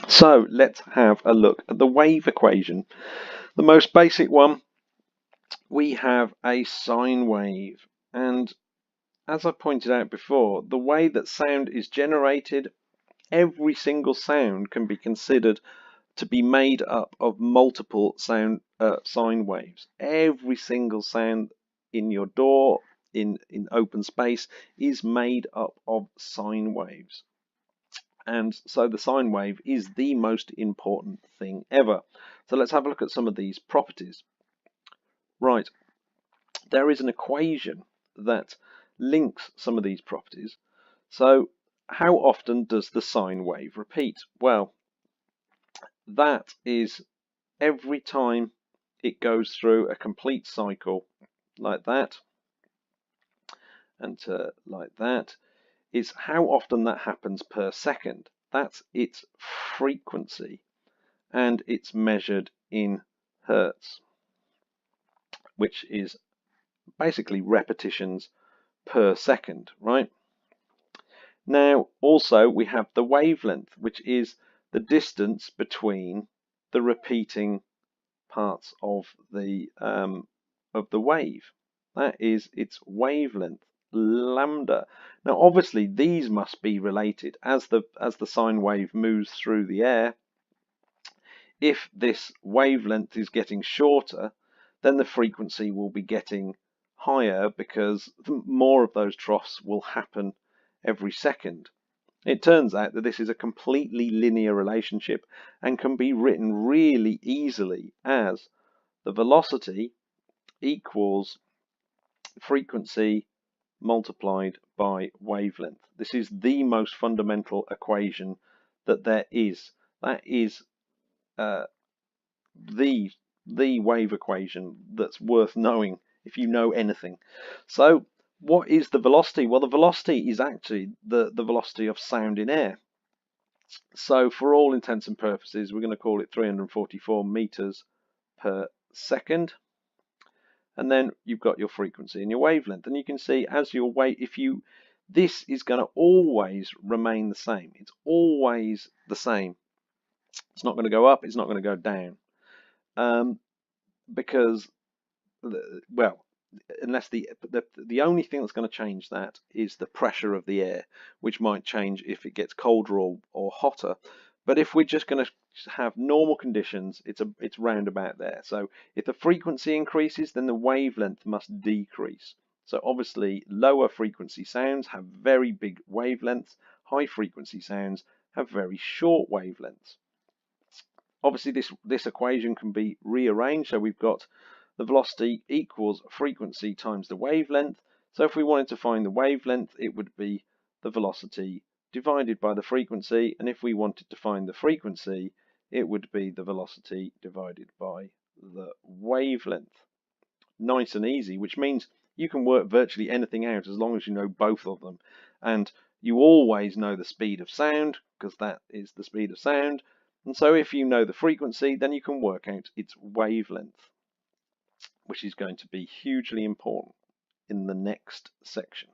So let's have a look at the wave equation. The most basic one, we have a sine wave. And as I pointed out before, the way that sound is generated, every single sound can be considered to be made up of multiple sine waves. Every single sound in your door, in open space, is made up of sine waves. And so the sine wave is the most important thing ever. So let's have a look at some of these properties. Right, there is an equation that links some of these properties. So how often does the sine wave repeat? Well, that is every time it goes through a complete cycle like that and like that. Is how often that happens per second. That's its frequency, and it's measured in hertz, which is basically repetitions per second, right? Now, also we have the wavelength, which is the distance between the repeating parts of the wave. That is its wavelength, lambda. Now, obviously, these must be related as the sine wave moves through the air. If this wavelength is getting shorter, then the frequency will be getting higher because more of those troughs will happen every second. It turns out that this is a completely linear relationship and can be written really easily as the velocity equals frequency multiplied by wavelength. This is the most fundamental equation that there is. That is the wave equation that's worth knowing if you know anything. So what is the velocity? Well, the velocity is actually the velocity of sound in air. So for all intents and purposes, we're going to call it 344 meters per second. And then you've got your frequency and your wavelength. And you can see as your this is going to always remain the same. It's always the same. It's not going to go up. It's not going to go down. Because, well, unless the only thing that's going to change that is the pressure of the air, which might change if it gets colder or hotter. But if we're just going to have normal conditions, it's round about there. So if the frequency increases, then the wavelength must decrease. So obviously lower frequency sounds have very big wavelengths, high frequency sounds have very short wavelengths. Obviously this equation can be rearranged, so we've got the velocity equals frequency times the wavelength. So if we wanted to find the wavelength, it would be the velocity divided by the frequency, and if we wanted to find the frequency, it would be the velocity divided by the wavelength. Nice and easy, which means you can work virtually anything out as long as you know both of them. And you always know the speed of sound, because that is the speed of sound. And so if you know the frequency, then you can work out its wavelength, which is going to be hugely important in the next section.